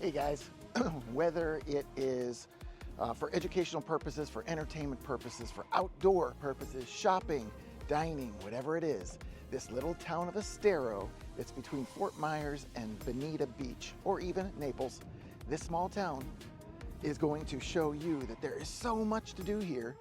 Hey guys, whether it is for educational purposes, for entertainment purposes, for outdoor purposes, shopping, dining, whatever it is, this little town of Estero that's between Fort Myers and Bonita Beach, or even Naples, this small town is going to show you that there is so much to do here,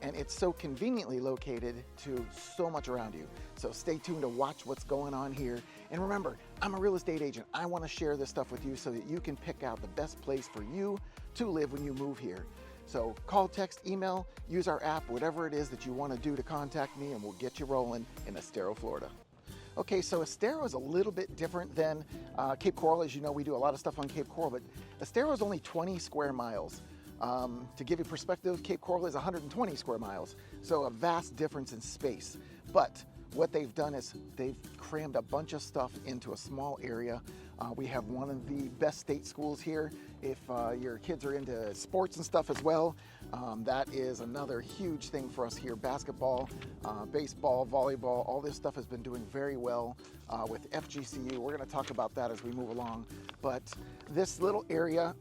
and it's so conveniently located to so much around you. So stay tuned to watch what's going on here. And remember, I'm a real estate agent. I want to share this stuff with you so that you can pick out the best place for you to live when you move here. So call, text, email, use our app, whatever it is that you want to do to contact me, and we'll get you rolling in Estero, Florida. Okay, so Estero is a little bit different than Cape Coral. As you know, we do a lot of stuff on Cape Coral, but Estero is only 20 square miles. To give you perspective, Cape Coral is 120 square miles, so a vast difference in space. But what they've done is they've crammed a bunch of stuff into a small area. We have one of the best state schools here. If your kids are into sports and stuff as well, that is another huge thing for us here. Basketball, baseball, volleyball, all this stuff has been doing very well with FGCU. We're going to talk about that as we move along. But this little area,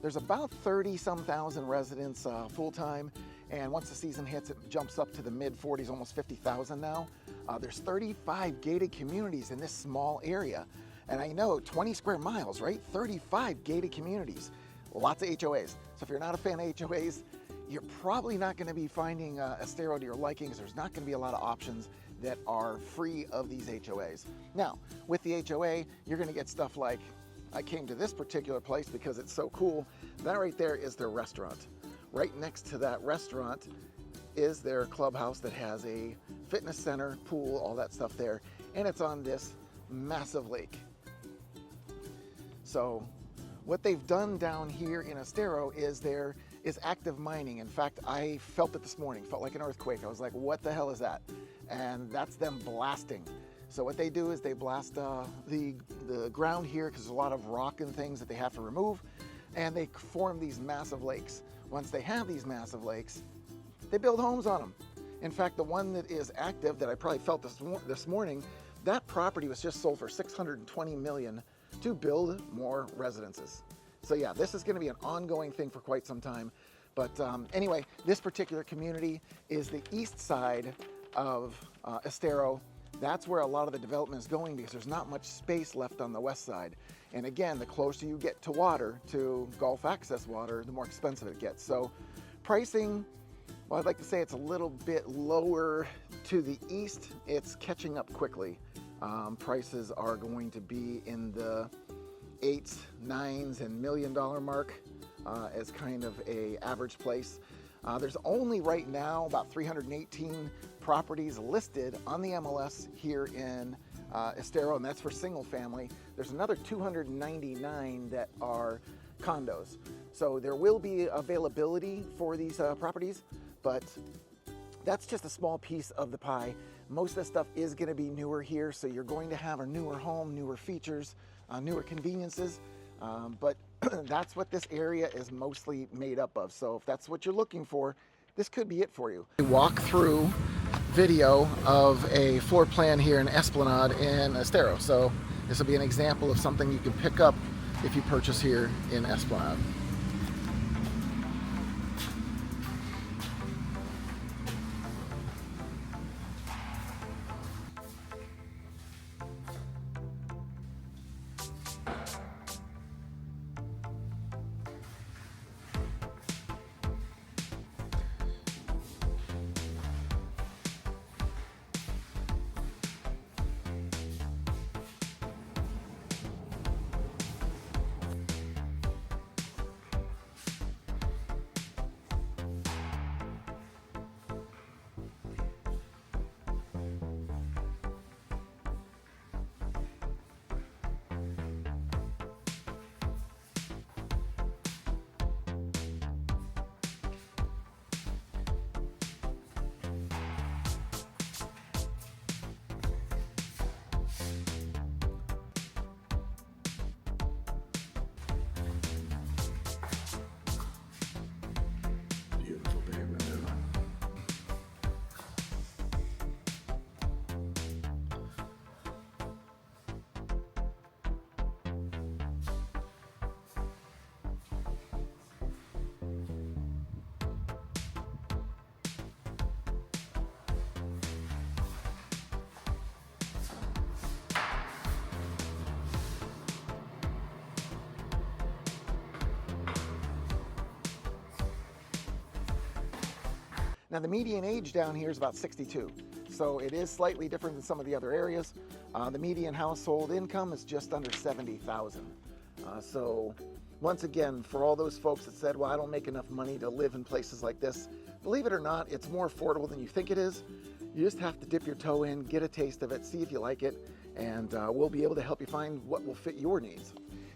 there's about 30-some thousand residents full-time. And once the season hits, it jumps up to the mid-40s, almost 50,000 now. There's 35 gated communities in this small area. And I know 20 square miles, right? 35 gated communities, lots of HOAs. So if you're not a fan of HOAs, you're probably not going to be finding Estero to your liking, because there's not going to be a lot of options that are free of these HOAs. Now, with the HOA, you're going to get stuff like, I came to this particular place because it's so cool. That right there is their restaurant. Right next to that restaurant is their clubhouse that has a fitness center, pool, all that stuff there. And it's on this massive lake. So what they've done down here in Estero is there is active mining. In fact, I felt it this morning, felt like an earthquake. I was like, what the hell is that? And that's them blasting. So what they do is they blast the ground here, because there's a lot of rock and things that they have to remove, and they form these massive lakes. Once they have these massive lakes, they build homes on them. In fact, the one that is active that I probably felt this morning, that property was just sold for $620 million to build more residences. So yeah, this is going to be an ongoing thing for quite some time. But anyway, this particular community is the east side of Estero. That's where a lot of the development is going, because there's not much space left on the west side. And again, the closer you get to water, to Gulf access water, the more expensive it gets. So pricing, well, I'd like to say it's a little bit lower to the east. It's catching up quickly. Prices are going to be in the 8s, 9s, and $1 million mark as kind of a average place. There's only right now about 318 properties listed on the MLS here in Estero, and that's for single family. There's another 299 that are condos. So there will be availability for these properties, but that's just a small piece of the pie. Most of the stuff is going to be newer here, so you're going to have a newer home, newer features, newer conveniences, but that's what this area is mostly made up of. So if that's what you're looking for, this could be it for you. Walk through video of a floor plan here in Esplanade in Estero. So this will be an example of something you can pick up if you purchase here in Esplanade. Now the median age down here is about 62, so it is slightly different than some of the other areas. The median household income is just under 70,000. So once again, for all those folks that said, well, I don't make enough money to live in places like this, believe it or not, it's more affordable than you think it is. You just have to dip your toe in, get a taste of it, see if you like it, and we'll be able to help you find what will fit your needs.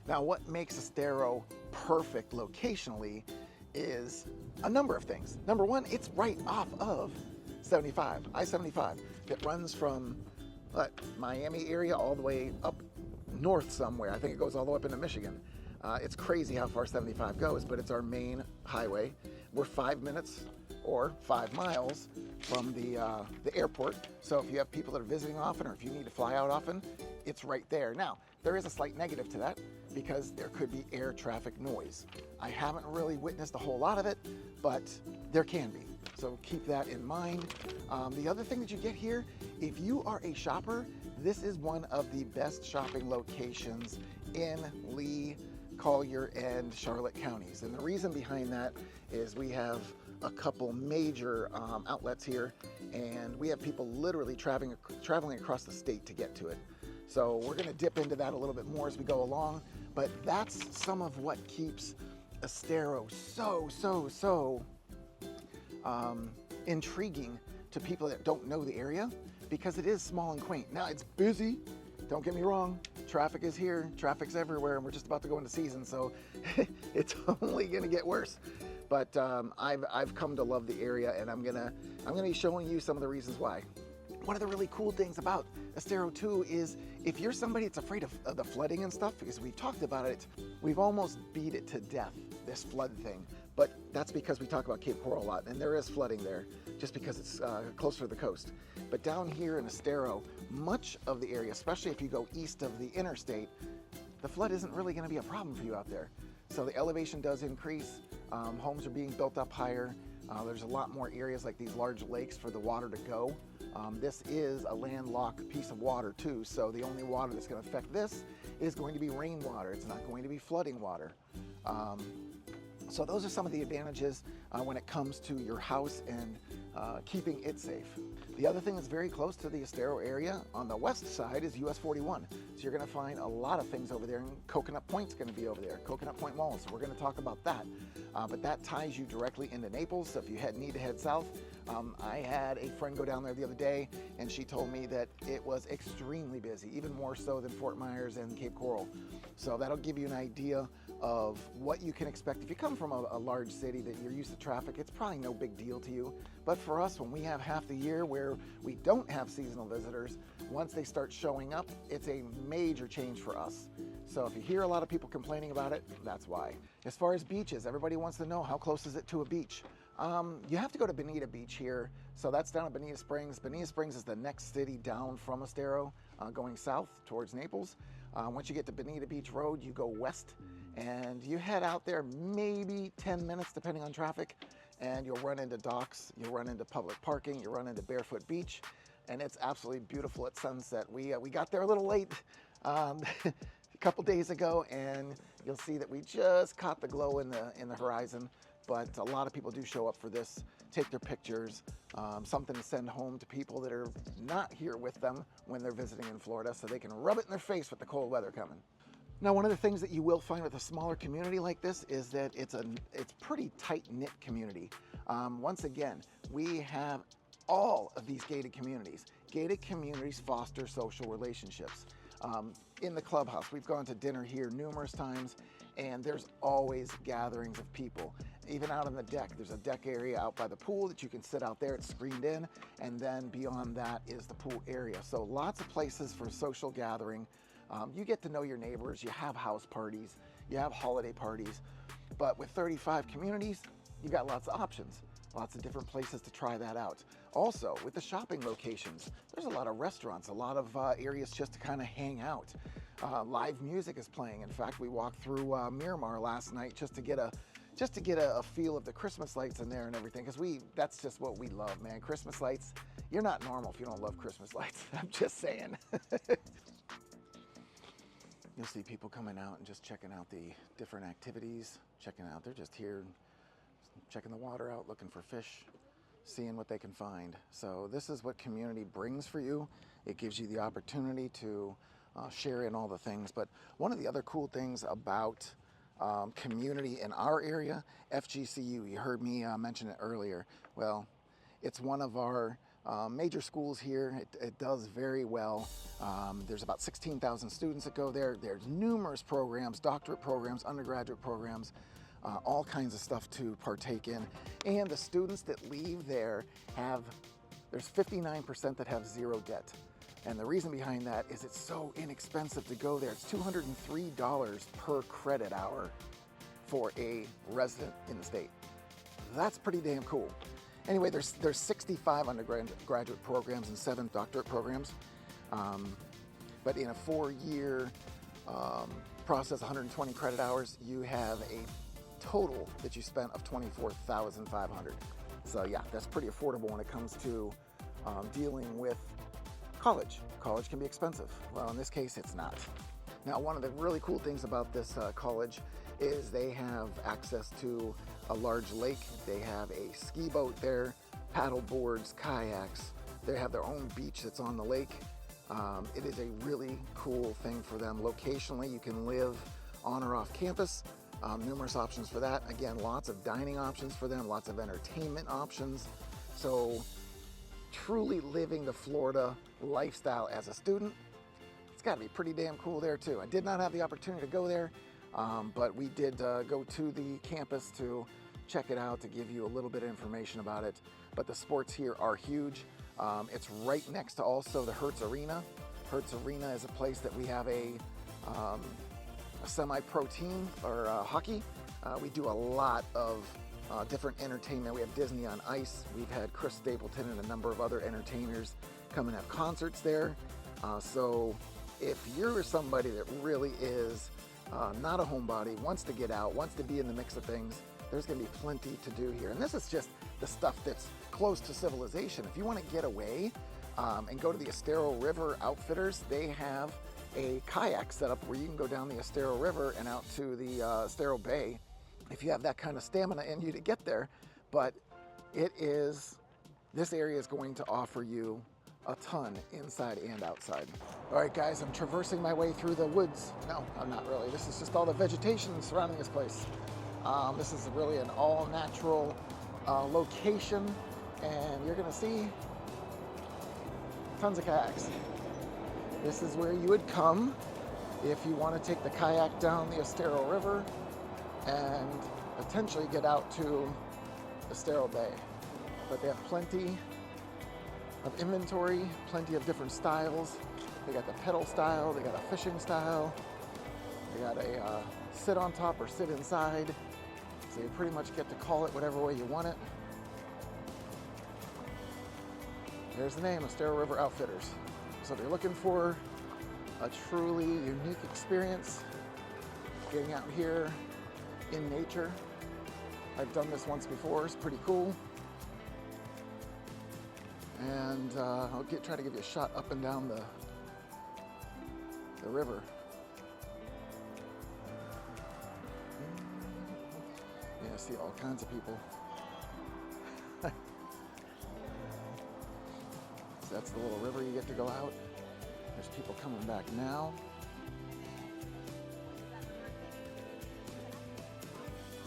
Now, what makes Estero perfect locationally is a number of things. Number one, it's right off of 75, I-75. It runs from Miami area all the way up north somewhere. I think it goes all the way up into Michigan. It's crazy how far 75 goes, but it's our main highway. We're 5 minutes or 5 miles from the airport. So if you have people that are visiting often, or if you need to fly out often, it's right there. Now, there is a slight negative to that because there could be air traffic noise. I haven't really witnessed a whole lot of it, but there can be. So keep that in mind. The other thing that you get here, if you are a shopper, this is one of the best shopping locations in Lee, Collier, and Charlotte counties. And the reason behind that is we have a couple major outlets here, and we have people literally traveling across the state to get to it. So we're going to dip into that a little bit more as we go along, but that's some of what keeps Estero so intriguing to people that don't know the area, because it is small and quaint. Now, it's busy, don't get me wrong, traffic is here, traffic's everywhere, and we're just about to go into season, so it's only gonna get worse. But I've come to love the area, and I'm gonna be showing you some of the reasons why. One of the really cool things about Estero too is if you're somebody that's afraid of the flooding and stuff, because we've talked about it, we've almost beat it to death, this flood thing. But that's because we talk about Cape Coral a lot, and there is flooding there just because it's closer to the coast. But down here in Estero, much of the area, especially if you go east of the interstate, the flood isn't really going to be a problem for you out there. So the elevation does increase, homes are being built up higher, there's a lot more areas like these large lakes for the water to go. This is a landlocked piece of water too, so the only water that's going to affect this is going to be rainwater. It's not going to be flooding water. So those are some of the advantages when it comes to your house and keeping it safe. The other thing that's very close to the Estero area on the west side is US 41. So you're going to find a lot of things over there, and Coconut Point's going to be over there, Coconut Point Mall. So we're going to talk about that. But that ties you directly into Naples. So if you need to head south, I had a friend go down there the other day, and she told me that it was extremely busy, even more so than Fort Myers and Cape Coral. So that'll give you an idea of what you can expect. If you come from a large city that you're used to traffic, it's probably no big deal to you. But for us, when we have half the year where we don't have seasonal visitors, once they start showing up, it's a major change for us. So if you hear a lot of people complaining about it, that's why. As far as beaches, everybody wants to know how close is it to a beach. You have to go to Bonita Beach here. So that's down at Bonita Springs. Bonita Springs is the next city down from Estero, going south towards Naples. Once you get to Bonita Beach Road, you go west and you head out there maybe 10 minutes depending on traffic, and you'll run into docks, you'll run into public parking, you'll run into Barefoot Beach, and it's absolutely beautiful at sunset. We got there a little late a couple days ago, and you'll see that we just caught the glow in the horizon. But a lot of people do show up for this, take their pictures, something to send home to people that are not here with them when they're visiting in Florida, so they can rub it in their face with the cold weather coming. Now, one of the things that you will find with a smaller community like this is that it's pretty tight-knit community. Once again, we have all of these gated communities. Gated communities foster social relationships. In the clubhouse, we've gone to dinner here numerous times, and there's always gatherings of people. Even out on the deck, there's a deck area out by the pool that you can sit out there, it's screened in, and then beyond that is the pool area. So lots of places for social gathering. You get to know your neighbors, you have house parties, you have holiday parties, but with 35 communities, you got lots of options, lots of different places to try that out. Also, with the shopping locations, there's a lot of restaurants, a lot of areas just to kind of hang out. Live music is playing. In fact, we walked through Miramar last night just to get a feel of the Christmas lights in there and everything, because that's just what we love, man. Christmas lights, you're not normal if you don't love Christmas lights. I'm just saying. You'll see people coming out and just checking out the different activities, they're just here checking the water out, looking for fish. seeing what they can find. So this is what community brings for you. It gives you the opportunity to share in all the things. But one of the other cool things about community in our area, FGCU, you heard me mention it earlier. Well, it's one of our major schools here. It does very well. There's about 16,000 students that go there. There's numerous programs, doctorate programs, undergraduate programs, all kinds of stuff to partake in. And the students that leave there there's 59% that have zero debt. And the reason behind that is it's so inexpensive to go there. It's $203 per credit hour for a resident in the state. That's pretty damn cool. Anyway, there's 65 undergraduate programs and 7 doctorate programs. But in a 4-year process, 120 credit hours, you have a total that you spent of $24,500. So yeah, that's pretty affordable when it comes to dealing with college. College can be expensive. Well, in this case, it's not. Now, one of the really cool things about this college is they have access to a large lake. They have a ski boat there, paddle boards, kayaks. They have their own beach that's on the lake. It is a really cool thing for them. Locationally, you can live on or off campus. Numerous options for that. Again, lots of dining options for them, lots of entertainment options. So truly living the Florida lifestyle as a student, it's got to be pretty damn cool there too. I did not have the opportunity to go there, but we did go to the campus to check it out, to give you a little bit of information about it. But the sports here are huge. It's right next to also the Hertz Arena. Hertz Arena is a place that we have a semi-pro team for hockey. We do a lot of different entertainment. We have Disney on Ice. We've had Chris Stapleton and a number of other entertainers come and have concerts there. So if you're somebody that really is not a homebody, wants to get out, wants to be in the mix of things, there's going to be plenty to do here. And this is just the stuff that's close to civilization. If you want to get away and go to the Estero River Outfitters, they have a kayak setup where you can go down the Estero River and out to the Estero Bay if you have that kind of stamina in you to get there. But this area is going to offer you a ton inside and outside. All right, guys, I'm traversing my way through the woods. No, I'm not really. This is just all the vegetation surrounding this place. This is really an all-natural location, and you're gonna see tons of kayaks. This is where you would come if you want to take the kayak down the Estero River and potentially get out to Estero Bay. But they have plenty of inventory, plenty of different styles. They got the pedal style, they got a fishing style, they got a sit on top or sit inside. So you pretty much get to call it whatever way you want it. There's the name, Estero River Outfitters. So if you're looking for a truly unique experience, getting out here in nature, I've done this once before, it's pretty cool. And I'll try to give you a shot up and down the river. Yeah, I see all kinds of people. So that's the little river you get to go out. There's people coming back now.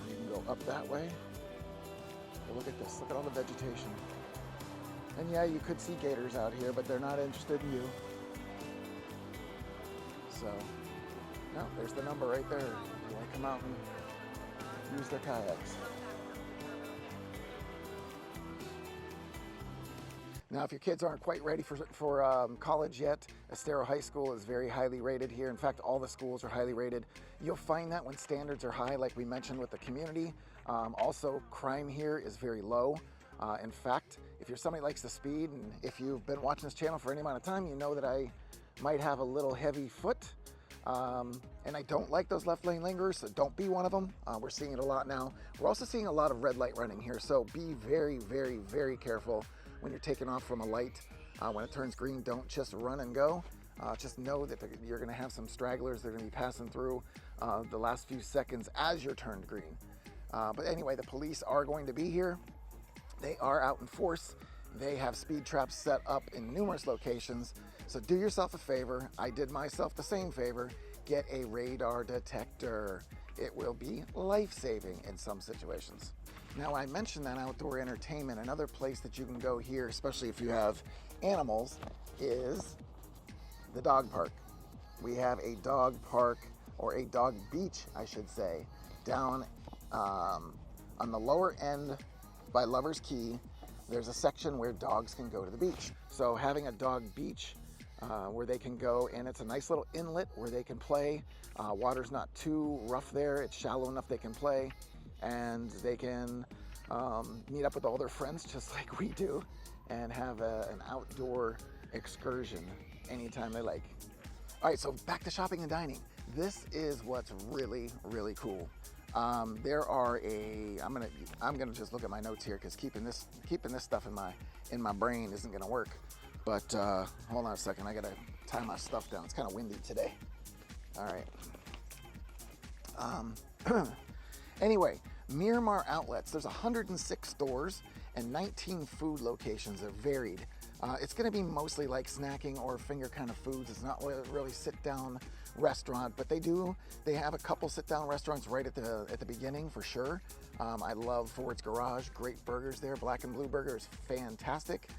You can go up that way. But look at this, look at all the vegetation. And yeah, you could see gators out here, but they're not interested in you. So, no, there's the number right there. You want to come out and use their kayaks. Now, if your kids aren't quite ready for college yet, Estero High School is very highly rated here. In fact, all the schools are highly rated. You'll find that when standards are high, like we mentioned with the community. Also, crime here is very low. In fact, if you're somebody who likes to speed, and if you've been watching this channel for any amount of time, you know that I might have a little heavy foot. And I don't like those left lane lingerers, so don't be one of them. We're seeing it a lot now. We're also seeing a lot of red light running here, so be very, very, very careful when you're taking off from a light. When it turns green, don't just run and go. Just know that you're gonna have some stragglers that are gonna be passing through the last few seconds as you're turned green. But anyway, the police are going to be here. They are out in force. They have speed traps set up in numerous locations. So do yourself a favor. I did myself the same favor. Get a radar detector. It will be life-saving in some situations. Now, I mentioned that outdoor entertainment. Another place that you can go here, especially if you have animals, is the dog park. We have a dog park, or a dog beach, I should say, down on the lower end by Lover's Key. There's a section where dogs can go to the beach. So having a dog beach where they can go, and it's a nice little inlet where they can play. Water's not too rough there. It's shallow enough they can play, and they can meet up with all their friends just like we do and have an outdoor excursion anytime they like. All right, so back to shopping and dining. This is what's really, really cool. There are I'm gonna just look at my notes here because keeping this stuff in my brain isn't gonna work. But hold on a second, I gotta tie my stuff down. It's kind of windy today. All right. Anyway, Miramar Outlets. There's 106 stores and 19 food locations. They're varied. It's going to be mostly like snacking or finger kind of foods. It's not really sit-down restaurant, but they have a couple sit-down restaurants right at the beginning for sure. I love Ford's Garage. Great burgers there. Black and Blue Burger is fantastic.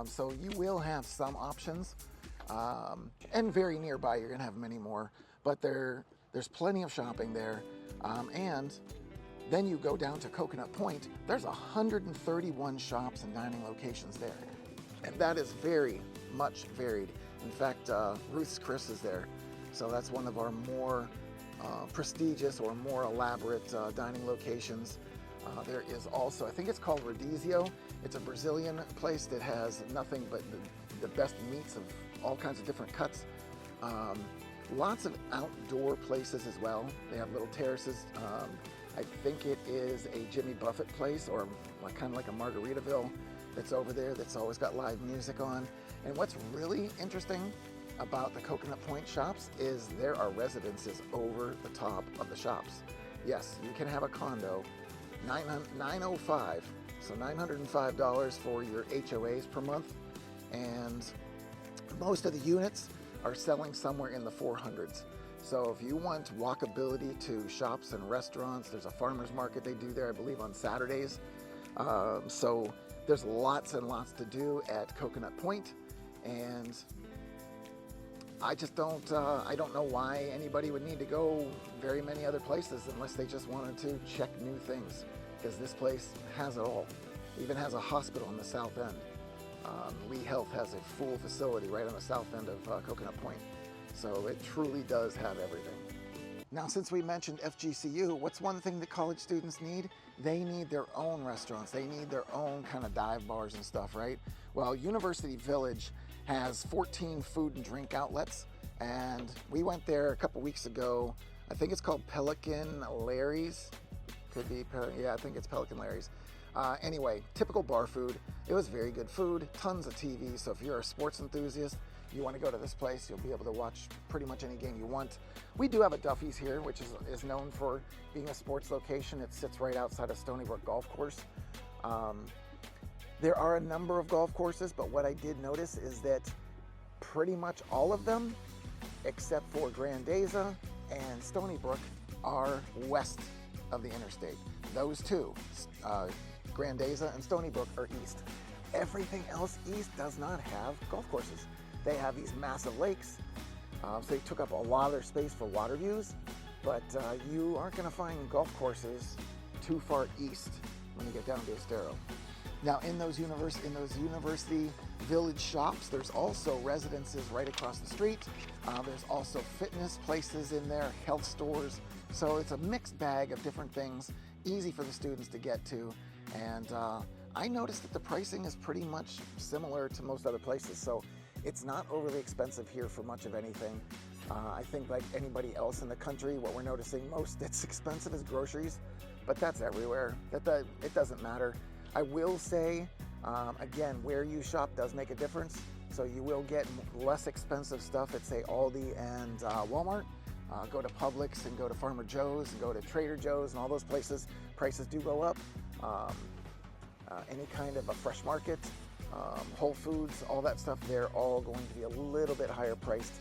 So you will have some options, and very nearby you're going to have many more. But there's plenty of shopping there, and then you go down to Coconut Point. There's 131 shops and dining locations there. And that is very much varied. In fact, Ruth's Chris is there. So that's one of our more prestigious or more elaborate dining locations. There is also, I think it's called Rodizio. It's a Brazilian place that has nothing but the best meats of all kinds of different cuts. Lots of outdoor places as well. They have little terraces. I think it is a Jimmy Buffett place, or kind of like a Margaritaville that's over there that's always got live music on. And what's really interesting about the Coconut Point shops is there are residences over the top of the shops. Yes, you can have a condo, $905, so $905 for your HOAs per month, and most of the units are selling somewhere in the 400s. So if you want walkability to shops and restaurants, there's a farmer's market they do there, I believe, on Saturdays. So there's lots and lots to do at Coconut Point, and I don't know why anybody would need to go very many other places unless they just wanted to check new things, because this place has it all. It even has a hospital on the south end. Lee Health has a full facility right on the south end of Coconut Point. So it truly does have everything. Now, since we mentioned FGCU, what's one thing that college students need? They need their own restaurants. They need their own kind of dive bars and stuff, right? Well, University Village has 14 food and drink outlets, and we went there a couple weeks ago. I think it's called Pelican Larry's. Could be, yeah, I think it's Pelican Larry's. Anyway, typical bar food. It was very good food, tons of TV. So if you're a sports enthusiast, you want to go to this place, you'll be able to watch pretty much any game you want. We do have a Duffy's here, which is known for being a sports location. It sits right outside of Stony Brook Golf Course. There are a number of golf courses, but what I did notice is that pretty much all of them, except for Grandeza and Stony Brook, are west of the interstate. Those two, Grandeza and Stony Brook, are east. Everything else east does not have golf courses. They have these massive lakes, so they took up a lot of their space for water views, but you aren't going to find golf courses too far east when you get down to Estero. Now, in those University Village shops, there's also residences right across the street. There's also fitness places in there, health stores. So it's a mixed bag of different things, easy for the students to get to. And I noticed that the pricing is pretty much similar to most other places. So it's not overly expensive here for much of anything. I think like anybody else in the country, what we're noticing most that's expensive is groceries, but that's everywhere. It doesn't matter. I will say, again, where you shop does make a difference. So you will get less expensive stuff at, say, Aldi and Walmart. Go to Publix and go to Farmer Joe's and go to Trader Joe's and all those places. Prices do go up. any kind of a fresh market, Whole Foods, all that stuff, they're all going to be a little bit higher priced.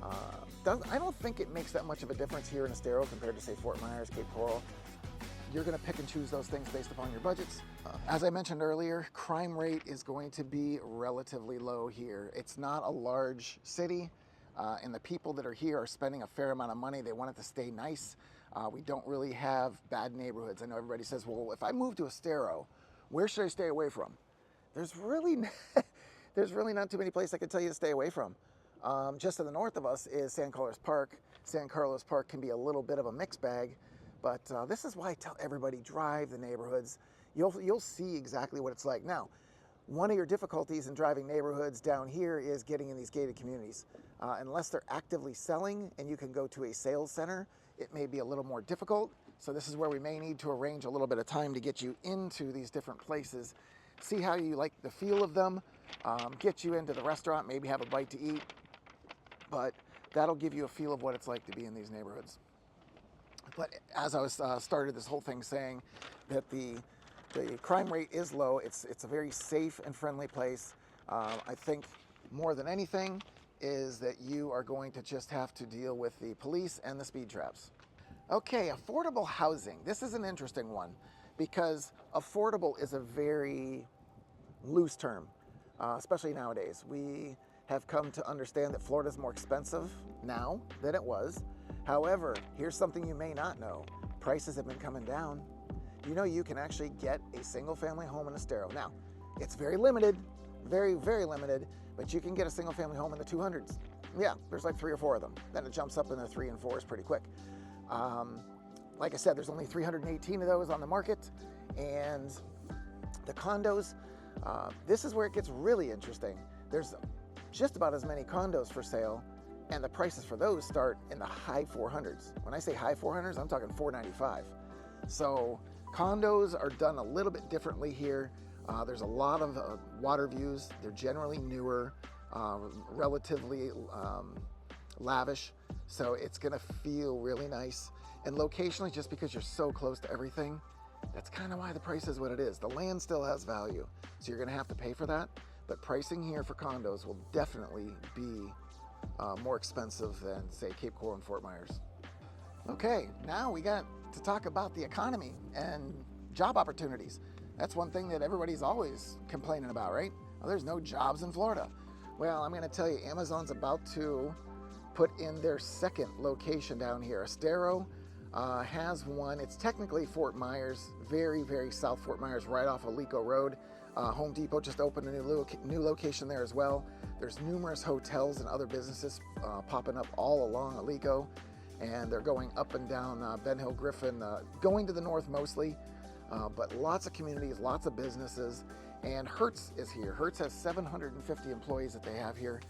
I don't think it makes that much of a difference here in Estero compared to, say, Fort Myers, Cape Coral. You're going to pick and choose those things based upon your budgets. As I mentioned earlier, crime rate is going to be relatively low here. It's not a large city, and the people that are here are spending a fair amount of money. They want it to stay nice. We don't really have bad neighborhoods. I know everybody says, well, if I move to Estero, where should I stay away from? There's really not too many places I can tell you to stay away from. Just to the north of us is San Carlos Park. San Carlos Park can be a little bit of a mixed bag, but this is why I tell everybody, drive the neighborhoods. You'll see exactly what it's like. Now, one of your difficulties in driving neighborhoods down here is getting in these gated communities. Unless they're actively selling and you can go to a sales center, it may be a little more difficult. So this is where we may need to arrange a little bit of time to get you into these different places, see how you like the feel of them, get you into the restaurant, maybe have a bite to eat. But that'll give you a feel of what it's like to be in these neighborhoods. But as I was started this whole thing saying that the crime rate is low, it's a very safe and friendly place. I think more than anything is that you are going to just have to deal with the police and the speed traps. Okay, affordable housing. This is an interesting one because affordable is a very loose term, especially nowadays. We have come to understand that Florida is more expensive now than it was. However, here's something you may not know. Prices have been coming down. You know, you can actually get a single family home in Estero. Now, it's very limited, very, very limited, but you can get a single family home in the 200s. Yeah, there's like 3 or 4 of them. Then it jumps up in the 3 and 4s pretty quick. Like I said, there's only 318 of those on the market. And the condos, this is where it gets really interesting. There's just about as many condos for sale, and the prices for those start in the high 400s. When I say high 400s, I'm talking 495. So condos are done a little bit differently here. There's a lot of water views. They're generally newer, relatively lavish. So it's gonna feel really nice. And locationally, just because you're so close to everything, that's kind of why the price is what it is. The land still has value, so you're gonna have to pay for that. But pricing here for condos will definitely be more expensive than, say, Cape Coral and Fort Myers. Okay, now we got to talk about the economy and job opportunities. That's one thing that everybody's always complaining about, right? Well, there's no jobs in Florida. Well, I'm gonna tell you, Amazon's about to put in their second location down here. Estero has one. It's technically Fort Myers, very, very south Fort Myers, right off of Alico Road. Home Depot just opened a new location there as well. There's numerous hotels and other businesses popping up all along Alico, and they're going up and down Ben Hill Griffin, going to the north mostly, but lots of communities, lots of businesses, and Hertz is here. Hertz has 750 employees that they have here,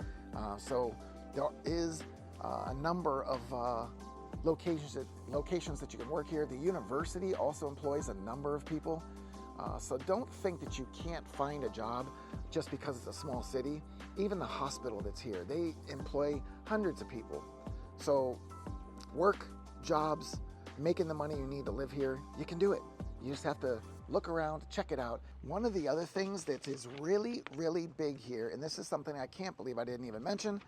so there is a number of locations that you can work here. The university also employs a number of people. So don't think that you can't find a job just because it's a small city. Even the hospital that's here, they employ hundreds of people. So work, jobs, making the money you need to live here, you can do it. You just have to look around, check it out. One of the other things that is really, really big here, and this is something I can't believe I didn't even mention,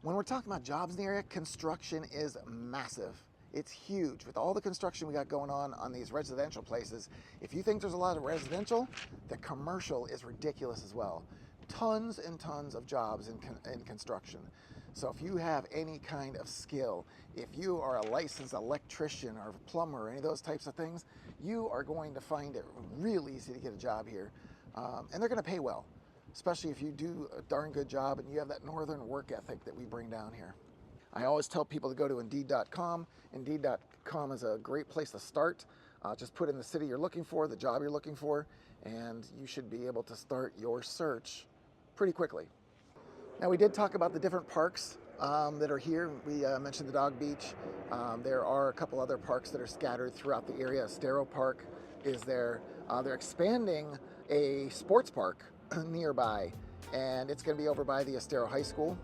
when we're talking about jobs in the area, construction is massive. It's huge. With all the construction we got going on these residential places, if you think there's a lot of residential, the commercial is ridiculous as well. Tons and tons of jobs in construction. So if you have any kind of skill, if you are a licensed electrician or plumber or any of those types of things, you are going to find it real easy to get a job here. And they're going to pay well, especially if you do a darn good job and you have that northern work ethic that we bring down here. I always tell people to go to Indeed.com. Indeed.com is a great place to start. Just put in the city you're looking for, the job you're looking for, and you should be able to start your search pretty quickly. Now, we did talk about the different parks that are here. We mentioned the Dog Beach. There are a couple other parks that are scattered throughout the area. Estero Park is there. They're expanding a sports park nearby, and it's going to be over by the Estero High School.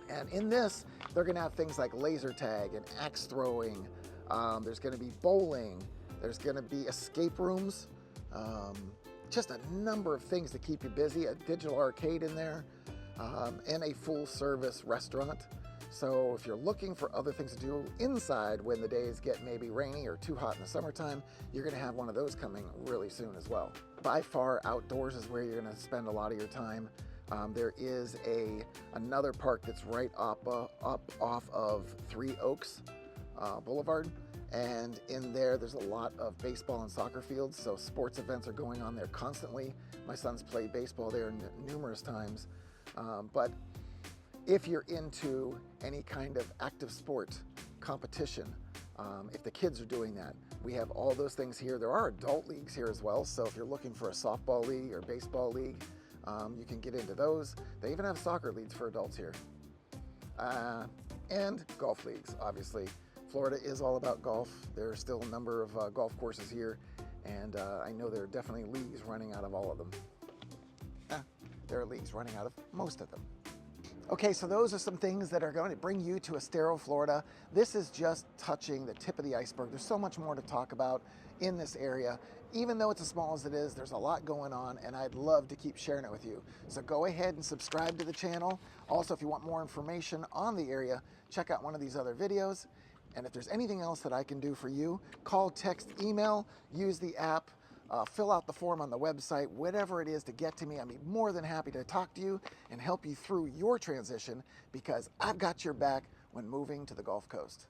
And in this, they're going to have things like laser tag and axe throwing. There's going to be bowling. There's going to be escape rooms. just a number of things to keep you busy, a digital arcade in there, and a full service restaurant. So if you're looking for other things to do inside when the days get maybe rainy or too hot in the summertime, you're gonna have one of those coming really soon as well. By far, outdoors is where you're gonna spend a lot of your time. There is another park that's right up off of Three Oaks Boulevard. And in there's a lot of baseball and soccer fields, so sports events are going on there constantly. My son's played baseball there numerous times. But if you're into any kind of active sport competition, if the kids are doing that, we have all those things here. There are adult leagues here as well, so if you're looking for a softball league or baseball league, you can get into those. They even have soccer leagues for adults here. And golf leagues, obviously. Florida is all about golf. There are still a number of golf courses here, and I know there are definitely leagues running out of all of them. There are leagues running out of most of them. Okay, so those are some things that are going to bring you to Estero, Florida. This is just touching the tip of the iceberg. There's so much more to talk about in this area. Even though it's as small as it is, there's a lot going on, and I'd love to keep sharing it with you. So go ahead and subscribe to the channel. Also, if you want more information on the area, check out one of these other videos. And if there's anything else that I can do for you, call, text, email, use the app, fill out the form on the website, whatever it is to get to me. I'd be more than happy to talk to you and help you through your transition, because I've got your back when moving to the Gulf Coast.